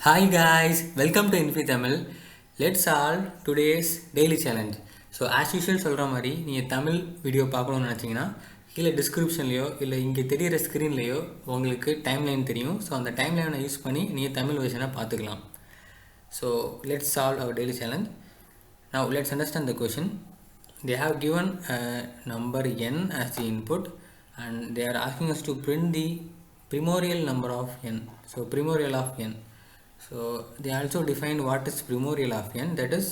Hi guys, welcome to Infitamil. Let's solve today's daily challenge. So as usual சொல்கிற மாதிரி நீங்கள் Tamil video பார்க்கணுன்னு நினச்சிங்கன்னா கீழே டிஸ்கிரிப்ஷன்லையோ இல்லை இங்கே தெரியிற ஸ்க்ரீன்லேயோ உங்களுக்கு டைம்லைன் தெரியும். ஸோ அந்த டைம்லைனை யூஸ் பண்ணி நீங்கள் தமிழ் வெர்ஷனை பார்த்துக்கலாம். So let's solve our daily challenge. Now let's understand the question. They have given a number n as the input and they are asking us to print the primorial number of n. So primorial of n. So they also define what is primorial of n, that is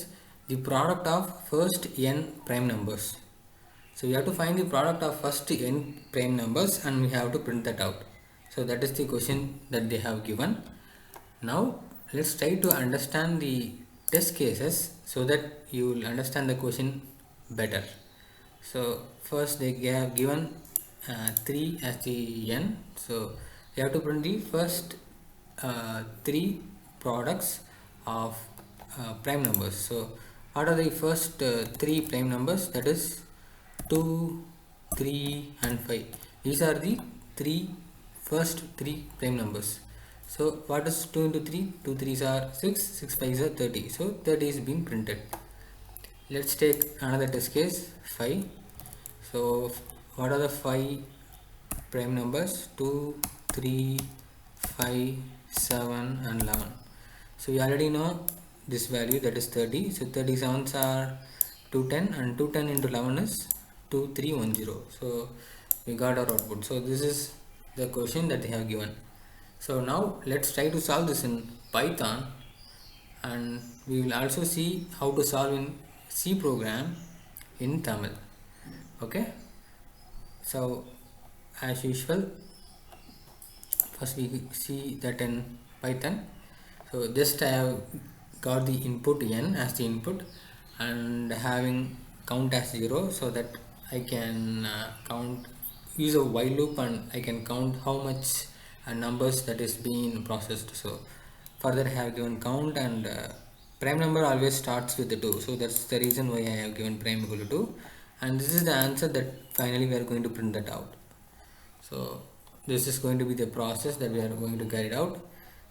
the product of first n prime numbers. So we have to find the product of first n prime numbers and we have to print that out. So that is the question that they have given. Now let's try to understand the test cases so that you will understand the question better. So first they have given 3 as the n. So you have to print the first 3 products of prime numbers. So what are the first 3 prime numbers? That is 2, 3 and 5. These are the first 3 prime numbers. So what is 2 into 3? 2 3s are 6, 6 5s are 30. So 30 is being printed. Let's take another test case, 5. So what are the 5 prime numbers? 2, 3, 5, 7 and 11. So you already know this value, that is 30. So 37s are 210 and 210 into 11 is 2310. So we got our output. So this is the question that they have given. So now let's try to solve this in Python and we will also see how to solve in C program in Tamil. Okay. So as usual, first we see that in Python. So just I have got the input n as the input and having count as 0 so that I can use a while loop and I can count how much numbers that is being processed. So further I have given count and prime number always starts with the 2. So that's the reason why I have given prime equal to 2 and this is the answer that finally we are going to print that out. So this is going to be the process that we are going to carry it out.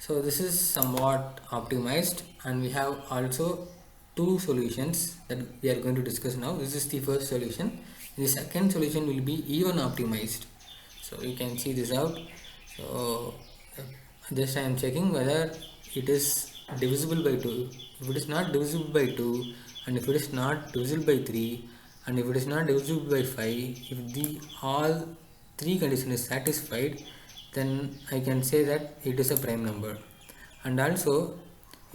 So this is somewhat optimized and we have also 2 solutions that we are going to discuss now. This is the first solution. The second solution will be even optimized. So you can see this out. So just I am checking whether it is divisible by 2. If it is not divisible by 2 and if it is not divisible by 3 and if it is not divisible by 5, if the all 3 condition is satisfied, then I can say that it is a prime number. And also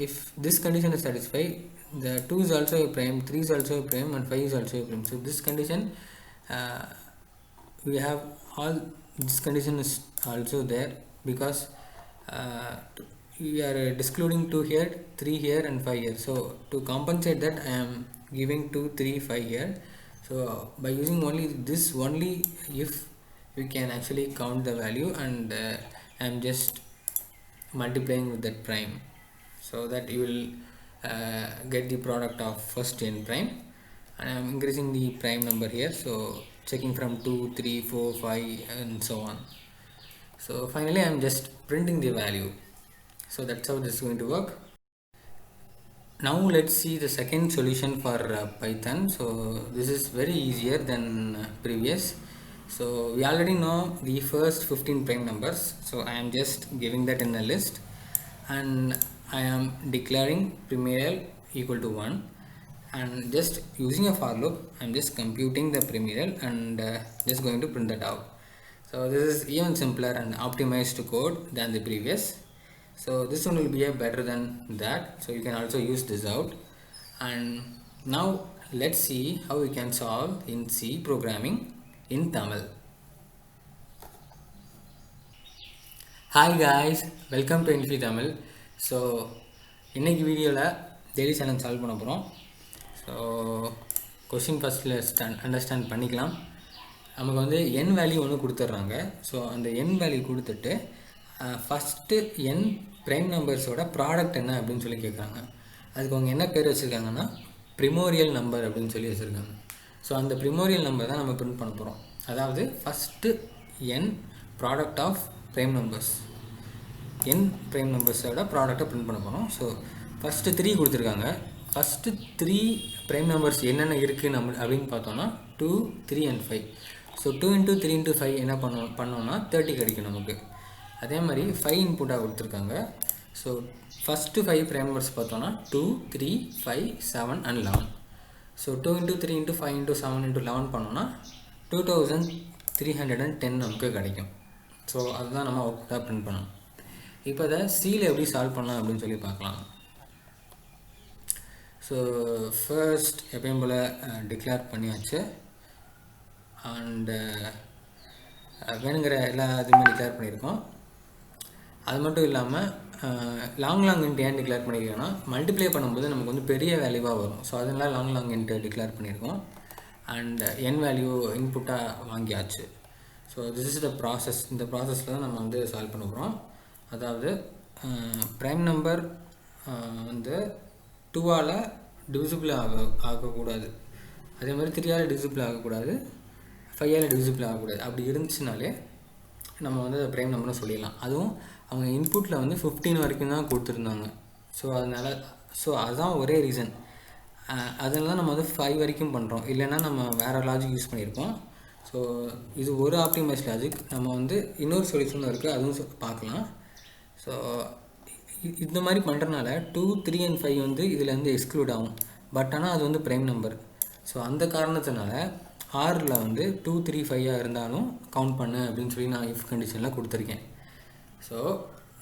if this condition is satisfied, the 2 is also a prime, 3 is also a prime and 5 is also a prime. So this condition we have all, this condition is also there because we are excluding 2 here, 3 here and 5 here. So to compensate that I am giving 2, 3, 5 here. So by using only this, only if we can actually count the value and I am just multiplying with that prime so that you will get the product of first n prime and I am increasing the prime number here. So checking from 2, 3, 4, 5 and so on. So finally I am just printing the value. So that's how this is going to work. Now let's see the second solution for Python. So this is very easier than previous. So we already know the first 15 prime numbers. So I am just giving that in a list and I am declaring primorial equal to 1 and just using a for loop I am just computing the primorial and just going to print that out. So this is even simpler and optimized code than the previous. So this one will be a better than that. So you can also use this out. And now let's see how we can solve in C programming in Tamil. Hi guys, welcome to Infitamil. So இன்னைக்கு வீடியோவில் daily challenge solve பண்ண போகிறோம். So question ஃபஸ்ட்டில் understand பண்ணிக்கலாம். நமக்கு வந்து n value ஒன்று கொடுத்துட்றாங்க. ஸோ அந்த n வேல்யூ கொடுத்துட்டு ஃபஸ்ட்டு n ப்ரைம் நம்பர்ஸோட ப்ராடக்ட் என்ன அப்படின்னு சொல்லி கேட்குறாங்க. அதுக்கு அவங்க என்ன பேர் வச்சுருக்காங்கன்னா ப்ரிமோரியல் நம்பர் அப்படின்னு சொல்லி வச்சுருக்காங்க. ஸோ அந்த ப்ரிமோரியல் நம்பர் தான் நம்ம பிரிண்ட் பண்ண போகிறோம். அதாவது first n product of prime numbers. n prime நம்பர்ஸோட ப்ராடக்ட்டை பிரிண்ட் பண்ண போகிறோம். ஸோ ஃபஸ்ட்டு 3 கொடுத்துருக்காங்க. ஃபஸ்ட்டு 3 ப்ரைம் நம்பர்ஸ் என்னென்ன இருக்குது அப்படின்னு பார்த்தோன்னா 2, 3 and 5. ஸோ 2 × 3 × 5 என்ன பண்ணோம்னா 30 கிடைக்கும் நமக்கு. அதே மாதிரி 5 இன்புட்டாக கொடுத்துருக்காங்க. ஸோ ஃபஸ்ட்டு 5 ப்ரைம் நம்பர்ஸ் பார்த்தோன்னா 2, 3, 5, 7 and 11. ஸோ 2 × 3 × 5 × 7 × 11 பண்ணோன்னா 2310 நமக்கு கிடைக்கும். ஸோ அதுதான் நம்ம அவுட்புட்டாக பிரிண்ட் பண்ணணும். இப்போ அதை சியில் எப்படி சால்வ் பண்ணலாம் அப்படின்னு சொல்லி பார்க்கலாம். ஸோ ஃபர்ஸ்ட் எப்பயும் போல் டிக்ளேர் பண்ணியாச்சு. அண்டு வேணுங்கிற எல்லா இதுவுமே டிக்ளேர் பண்ணியிருக்கோம். அது மட்டும் இல்லாமல் லாங் இன்ட் ஏன் டிக்ளேர் பண்ணியிருக்கோன்னா மல்டிப்ளை பண்ணும்போது நமக்கு வந்து பெரிய வேல்யூவாக வரும். ஸோ அதனால் லாங் இன்ட் டிக்ளேர் பண்ணியிருக்கோம். அண்ட் என் வேல்யூ இன்புட்டாக வாங்கியாச்சு. So this is the process. இந்த ப்ராசஸில் தான் நம்ம வந்து சால்வ் பண்ண போகிறோம். அதாவது ப்ரைம் நம்பர் வந்து 2ஆல் டிவிசிபிள் ஆகக்கூடாது. அதே மாதிரி 3ஆல் டிவிசிபிள் ஆகக்கூடாது, 5ஆல் டிவிசிபிள் ஆகக்கூடாது. அப்படி இருந்துச்சுனாலே நம்ம வந்து ப்ரைம் நம்பர்னு சொல்லிடலாம். அதுவும் அவங்க இன்புட்டில் வந்து 15 வரைக்கும் தான் கொடுத்துருந்தாங்க. ஸோ அதுதான் ஒரே ரீசன். அதனால தான் நம்ம வந்து 5 வரைக்கும் பண்ணுறோம். இல்லைன்னா நம்ம வேறு லாஜிக் யூஸ் பண்ணியிருப்போம். ஸோ இது ஒரு ஆப்டிமைஸ் லாஜிக். நம்ம வந்து இன்னொரு சொல்யூஷனும் இருக்குது, அதுவும் பார்க்கலாம். ஸோ இந்த மாதிரி பண்ணுறதுனால 2, 3 and 5 வந்து இதிலேருந்து எக்ஸ்க்ளூட் ஆகும். பட் ஆனால் அது வந்து ப்ரைம் நம்பர். ஸோ அந்த காரணத்தினால ஆரில் வந்து 2, 3, 5 இருந்தாலும் கவுண்ட் பண்ணு அப்படின்னு சொல்லி நான் இஃப் கண்டிஷனில் கொடுத்துருக்கேன். ஸோ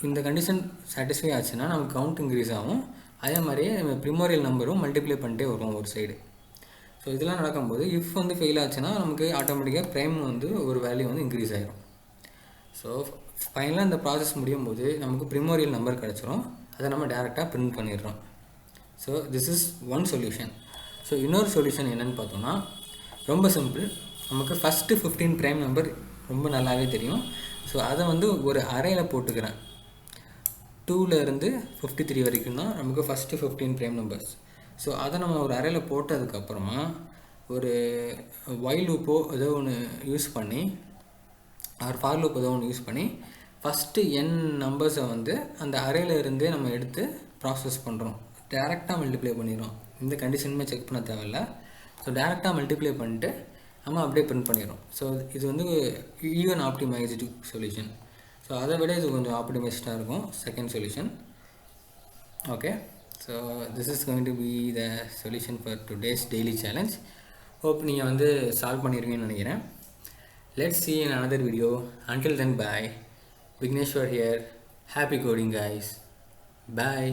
இந்த கண்டிஷன் சாட்டிஸ்ஃபை ஆச்சுன்னா நமக்கு கவுண்ட் இன்க்ரீஸ் ஆகும். அதே மாதிரியே நம்ம ப்ரிமோரியல் நம்பரும் மல்டிப்ளை பண்ணிட்டே வரும் ஒரு சைடு. ஸோ இதெல்லாம் நடக்கும்போது இஃப் வந்து ஃபெயில் ஆச்சுன்னா நமக்கு ஆட்டோமேட்டிக்காக ப்ரைம் வந்து ஒரு வேல்யூ வந்து இன்க்ரீஸ் ஆகிடும். ஸோ ஃபைனலாக இந்த ப்ராசஸ் முடியும் போது நமக்கு ப்ரிமோரியல் நம்பர் கிடச்சிரும். அதை நம்ம டேரெக்டாக பிரிண்ட் பண்ணிடுறோம். So this is one solution. So இன்னொரு சொல்யூஷன் என்னென்னு பார்த்தோம்னா ரொம்ப சிம்பிள். நமக்கு ஃபஸ்ட்டு 15 ப்ரைம் நம்பர் ரொம்ப நல்லாவே தெரியும். ஸோ அதை வந்து ஒரு அரேயில் போட்டுக்கிறேன். 2லேருந்து 53 வரைக்கும் தான் நமக்கு ஃபஸ்ட்டு 15 ப்ரைம் நம்பர்ஸ். ஸோ அதை நம்ம ஒரு அரேயில் போட்டதுக்கப்புறமா ஒரு ஒயில் லூப்போ ஏதோ ஒன்று யூஸ் பண்ணி ஆர் ஃபார் லூப் ஏதோ ஒன்று யூஸ் பண்ணி ஃபஸ்ட்டு n நம்பர்ஸை வந்து அந்த அரேயில் இருந்தே நம்ம எடுத்து ப்ராசஸ் பண்ணுறோம். டேரெக்டாக மல்டிப்ளை பண்ணிடுறோம். இந்த கண்டிஷனுமே செக் பண்ண தேவையில்ல. ஸோ டேரெக்டாக மல்டிப்ளை பண்ணிட்டு நம்ம அப்படியே பிரிண்ட் பண்ணிடுறோம். ஸோ இது வந்து ஈவன் ஆப்டிமைஸ்டு சொல்யூஷன். ஸோ அதை விட இது கொஞ்சம் ஆப்டிமைஸ்டாக இருக்கும் second solution. Okay, so this is going to be the solution for today's daily challenge. Hope நீங்கள் வந்து சால்வ் பண்ணியிருக்கீங்கன்னு நினைக்கிறேன். Let's see in another video. Until then, bye. Vigneshwar here. Happy coding, guys. Bye.